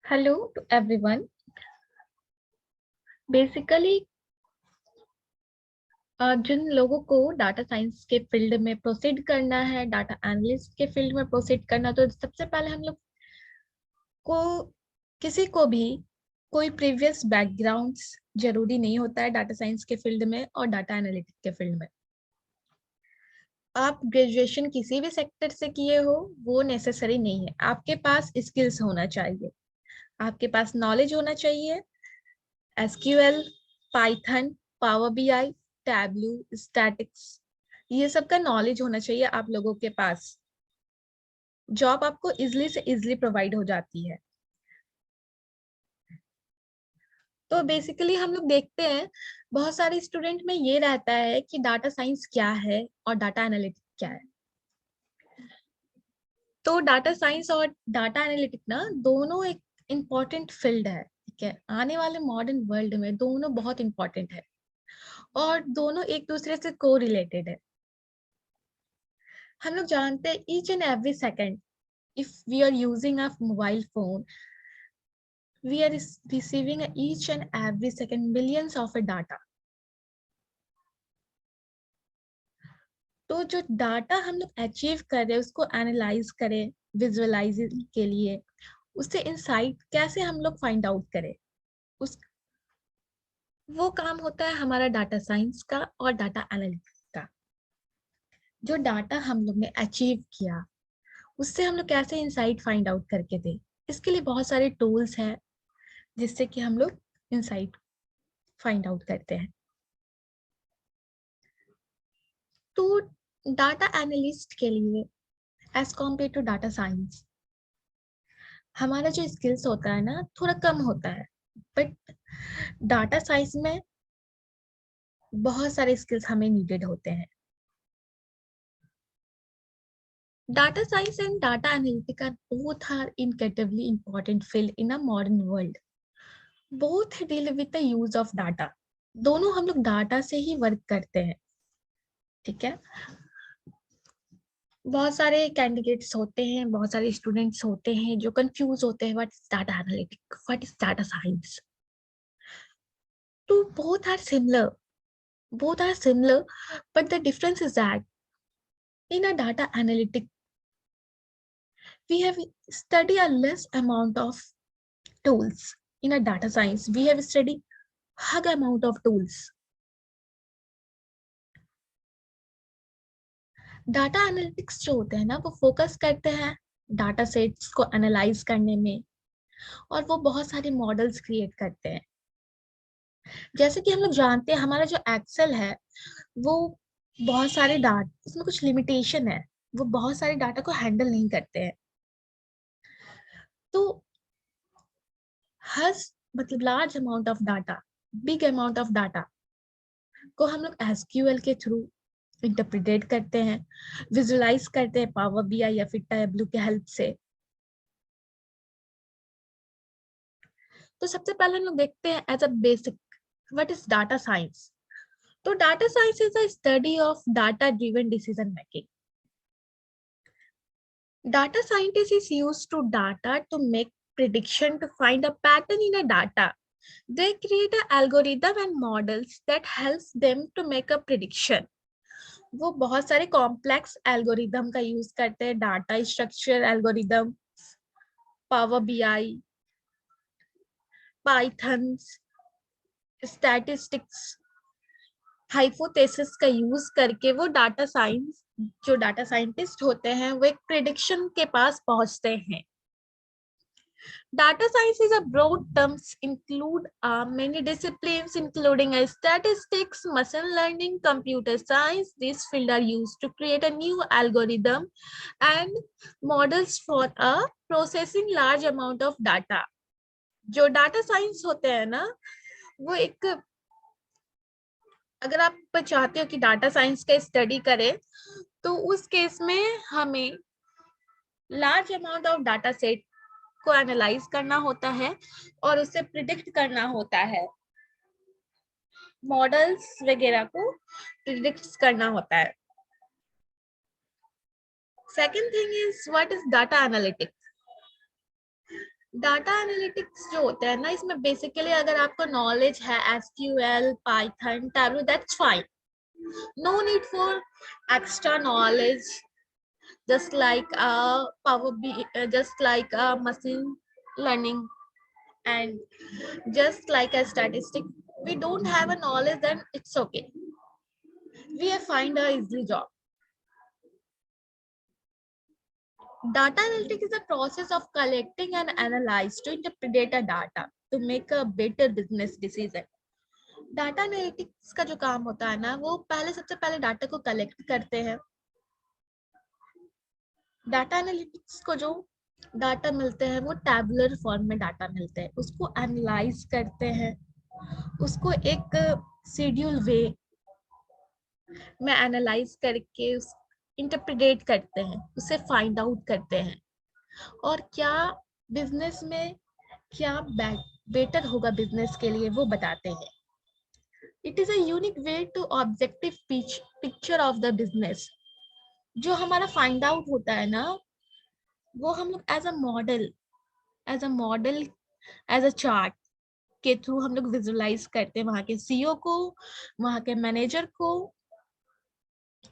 Hello to everyone. Basically जिन लोगों को data science के फील्ड में प्रोसीड करना है, डाटा एनालिस्ट के फील्ड में प्रोसीड करना, तो सबसे पहले हम लोग को किसी को भी कोई प्रीवियस बैकग्राउंड्स जरूरी नहीं होता है डाटा साइंस के फील्ड में और डाटा एनालिटिक के फील्ड में। आप ग्रेजुएशन किसी भी सेक्टर से किए हो वो नेसेसरी नहीं है, आपके पास स्किल्स होना चाहिए, आपके पास नॉलेज होना चाहिए। SQL, Python, power BI, tableau, statics, ये सब का नॉलेज होना चाहिए आप लोगों के पास। जॉब आपको इजली से इजली प्रोवाइड हो जाती है। तो बेसिकली हम लोग देखते हैं बहुत सारे स्टूडेंट में ये रहता है कि डाटा साइंस क्या है और डाटा एनालिटिक्स क्या है। तो डाटा साइंस और डाटा एनालिटिक ना दोनों एक इम्पॉर्टेंट फील्ड है, ठीक है। आने वाले मॉडर्न वर्ल्ड में दोनों बहुत इंपॉर्टेंट है और दोनों एक दूसरे से को रिलेटेड है। हम लोग जानते हैं each and every second if we are using a mobile phone, we are receiving each and every second millions of a data. तो जो डाटा हम लोग अचीव कर रहे हैं उसको एनालाइज करें विजुअलाइजिंग के लिए, उससे इंसाइट कैसे हम लोग फाइंड आउट करें, उस वो काम होता है हमारा डाटा साइंस का और डाटा एनालिटिक्स का। जो डाटा हम लोग ने अचीव किया उससे हम लोग कैसे इंसाइट फाइंड आउट करके दें, इसके लिए बहुत सारे टूल्स हैं जिससे कि हम लोग इंसाइट फाइंड आउट करते हैं। तो डाटा एनालिस्ट के लिए as compare to data science हमारा जो स्किल्स होता है ना थोड़ा कम होता है, बट डाटा साइंस में बहुत सारे स्किल्स हमें नीडेड होते हैं। Data science and data analytic are both are incredibly important field in a modern world. Both deal with the use of data. दोनों हम लोग डाटा से ही वर्क करते हैं, ठीक है। बहुत सारे कैंडिडेट्स होते हैं, बहुत सारे स्टूडेंट्स होते हैं जो कंफ्यूज होते हैं what is data analytic, what is data science. तो both are similar, but the difference is that in a data analytic we have study a less amount of tools. In a data science we have study hug amount of tools. Data analytics जो होते हैं ना वो focus करते हैं data sets को analyse करने में और वो बहुत सारे मॉडल्स क्रिएट करते हैं। जैसे कि हम लोग जानते हैं हमारा जो एक्सेल है वो बहुत सारे डाटा, उसमें कुछ लिमिटेशन है, वो बहुत सारे डाटा को हैंडल नहीं करते हैं। तो हर मतलब large amount of data, big amount of data को हम लोग एसक्यूएल के थ्रू इंटरप्रिटेट करते हैं, विजुअलाइज करते हैं पावर बीआई या फिर टैबलू के हेल्प से। तो सबसे पहले हम लोग देखते हैं as a basic what is data science. तो data science is a study of data driven decision making. Data scientist is used to data to make prediction, to find a pattern in a data. They create an algorithm and models that helps them to make a prediction. वो बहुत सारे complex algorithm का use करते हैं, data structure algorithm, power BI, Python, statistics, hypothesis का use करके वो data science, जो डाटा साइंटिस्ट होते हैं वो एक प्रिडिक्शन के पास पहुंचते हैं। Data science is a broad terms include many disciplines including statistics, machine learning, computer science. These fields are used to create a new algorithm and models for a processing large amount of data. जो data science होते हैं ना वो एक, अगर आप चाहते हो कि डाटा साइंस का स्टडी करें तो उस केस में हमें large amount of data set को एनालाइज करना होता है और उससे प्रिडिक्ट करना होता है, मॉडल्स वगैरह को प्रिडिक्ट करना होता है। Second thing is what is data analytics. Data analytics जो होता है ना, इसमें बेसिकली अगर आपको नॉलेज है SQL, Python, Tableau, that's fine. No need for extra knowledge, just like power B, just like machine learning, and just like a statistic. We don't have a knowledge, then it's okay, we have find a easy job. Data analytics is a process of collecting and analyze to interpret data to make a better business decision. Data analytics का जो काम होता है ना, वो सबसे पहले data को कलेक्ट करते हैं. डाटा एनालिटिक्स को जो डाटा मिलते हैं वो टैबुलर फॉर्म में डाटा मिलते हैं, उसको एनालाइज करते हैं, उसको एक शेड्यूल वे में एनालाइज करके उस इंटरप्रेट करते हैं, उसे फाइंड आउट करते हैं, और क्या बिजनेस में क्या बेटर होगा बिजनेस के लिए वो बताते हैं. It is a unique way to objective picture of the business. जो हमारा फाइंड आउट होता है ना, वो हम लोग as a model as a chart के थ्रू हम लोग विजुअलाइज करते हैं वहां के सीईओ को, वहां के मैनेजर को,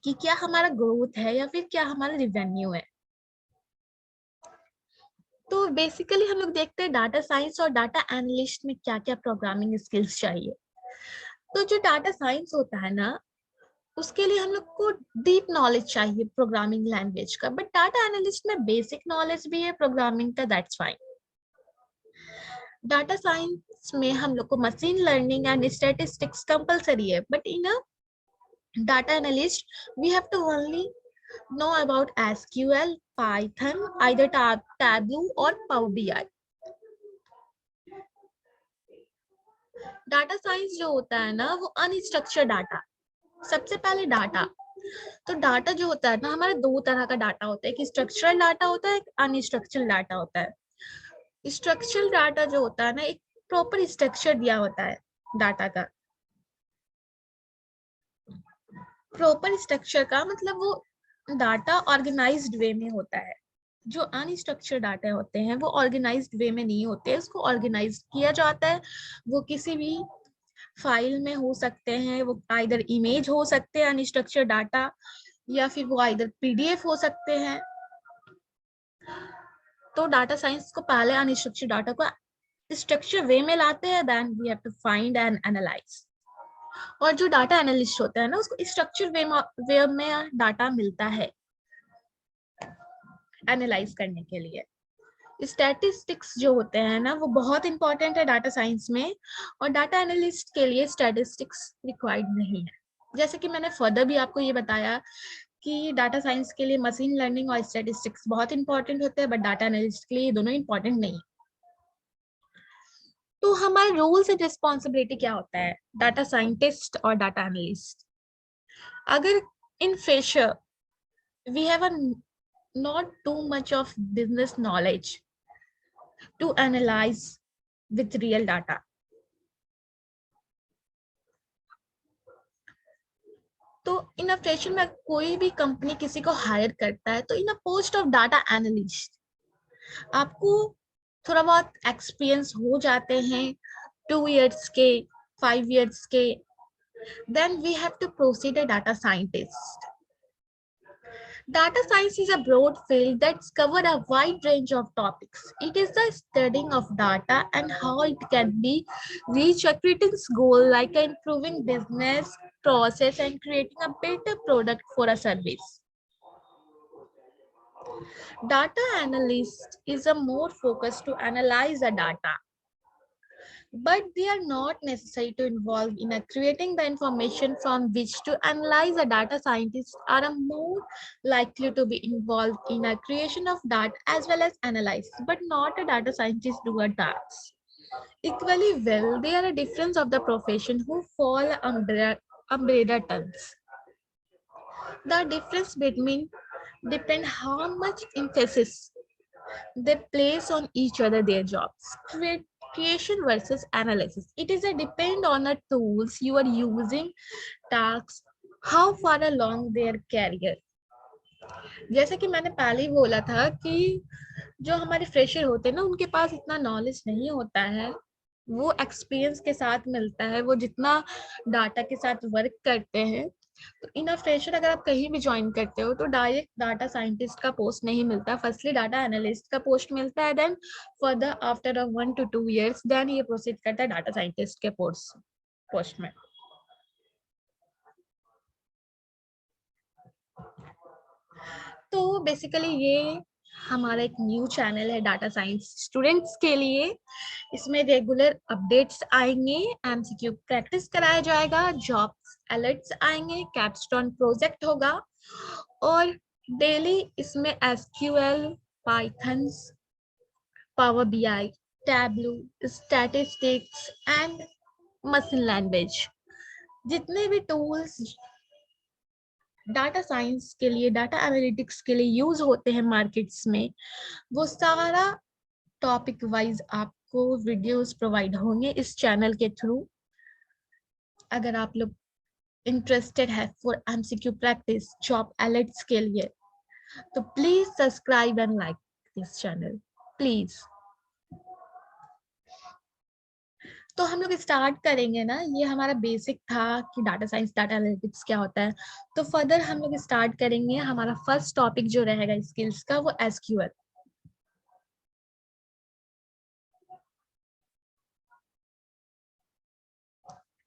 कि क्या हमारा ग्रोथ है या फिर क्या हमारा रिवेन्यू है. तो बेसिकली हम लोग देखते हैं डाटा साइंस और डाटा एनालिस्ट में क्या क्या प्रोग्रामिंग स्किल्स चाहिए. तो जो डाटा साइंस होता है ना, उसके लिए हम लोग को डीप नॉलेज चाहिए प्रोग्रामिंग लैंग्वेज का, बट डाटा एनालिस्ट में बेसिक नॉलेज भी है प्रोग्रामिंग का, दैट्स फाइन. डाटा साइंस में हम लोग को machine learning and statistics compulsory है, but in a data analyst we have to only know about SQL, Python, either Tableau or Power BI. Data science जो होता है ना, वो अनस्ट्रक्चर्ड डाटा. सबसे पहले डाटा, तो डाटा जो होता है ना, हमारे दो तरह का डाटा होता है, एक स्ट्रक्चरल डाटा होता है, एक अनस्ट्रक्चर्ड डाटा होता है. स्ट्रक्चरल डाटा जो होता है ना, एक प्रॉपर स्ट्रक्चर दिया होता है डाटा का. प्रॉपर स्ट्रक्चर का मतलब वो डाटा ऑर्गेनाइज्ड वे में होता है. जो अनस्ट्रक्चर्ड डाटा होते हैं वो ऑर्गेनाइज्ड वे में नहीं होते, उसको ऑर्गेनाइज किया जाता है. वो किसी भी फाइल में हो सकते हैं, वो आइदर इमेज हो सकते हैं अनस्ट्रक्चर्ड डाटा, या फिर वो आइदर पीडीएफ हो सकते हैं. तो डाटा साइंस को पहले अनस्ट्रक्चर्ड डाटा को स्ट्रक्चर वे में लाते हैं, then we have to find and analyse. और जो डाटा एनालिस्ट होता है ना, उसको स्ट्रक्चर वे में डाटा मिलता है एनालाइज करने के लिए. स्टैटिस्टिक्स जो होते हैं ना, वो बहुत इंपॉर्टेंट है डाटा साइंस में, और डाटा एनालिस्ट के लिए स्टैटिस्टिक्स रिक्वायर्ड नहीं है. जैसे कि मैंने फर्दर भी आपको ये बताया कि डाटा साइंस के लिए मशीन लर्निंग और स्टैटिस्टिक्स बहुत इंपॉर्टेंट होते हैं, बट डाटा एनालिस्ट के लिए ये दोनों इंपॉर्टेंट नहीं. तो हमारे रोल्स एंड रिस्पॉन्सिबिलिटी क्या होता है डाटा साइंटिस्ट और डाटा एनालिस्ट. अगर in fresher we have a not too much of business knowledge to analyze with real data. तो इन अ फ्रेशर में कोई भी कंपनी किसी को हायर करता है, तो in a post of data analyst आपको थोड़ा बहुत एक्सपीरियंस हो जाते हैं 2 years के, 5 years के, then we have to proceed a data scientist. Data science is a broad field that's covered a wide range of topics. It is the studying of data and how it can be reach a critical goal like improving business process and creating a better product for a service. Data analyst is a more focused to analyze the data, but they are not necessary to involve in creating the information from which to analyze. The data scientists are a more likely to be involved in a creation of data as well as analyze, but not a data scientist do a task. Equally well, they are a difference of the profession who fall umbrella terms. The difference between depend how much emphasis they place on each other their jobs. Creation versus analysis. It is a depend on the tools you are using, tasks, how far along their career. जैसे कि मैंने पहले ही बोला था कि जो हमारे fresher होते हैं ना, उनके पास इतना नॉलेज नहीं होता है, वो एक्सपीरियंस के साथ मिलता है, वो जितना डाटा के साथ वर्क करते हैं। तो इन अ फ्रेशर अगर आप कहीं भी ज्वाइन करते हो तो डायरेक्ट डाटा साइंटिस्ट का पोस्ट नहीं मिलता, फर्स्टली डाटा एनालिस्ट का पोस्ट मिलता है, then further after 1 to 2 years then ये प्रोसीड करता है डाटा साइंटिस्ट के पोस्ट में। तो बेसिकली ये हमारा एक न्यू चैनल है डाटा साइंस स्टूडेंट्स के लिए। इसमें रेगुलर अपडेट्स आएंगे, एमसीक्यू प्रैक्टिस कराया जाएगा, जॉब्स अलर्ट्स आएंगे, कैपस्टोन प्रोजेक्ट होगा, और डेली इसमें SQL, pythons, power BI, tableau, statistics and machine language, जितने भी टूल्स डाटा साइंस के लिए, डाटा एनालिटिक्स के लिए यूज होते हैं मार्केट्स में, वो सारा टॉपिक वाइज आपको वीडियोस प्रोवाइड होंगे इस चैनल के थ्रू। अगर आप लोग इंटरेस्टेड है for MCQ practice, job alerts के लिए, तो please subscribe and like this channel please. तो हम लोग स्टार्ट करेंगे ना, ये हमारा बेसिक था कि डाटा साइंस डाटा एनालिटिक्स क्या होता है। तो फर्दर हम लोग स्टार्ट करेंगे, हमारा फर्स्ट टॉपिक जो रहेगा स्किल्स का वो एसक्यूएल।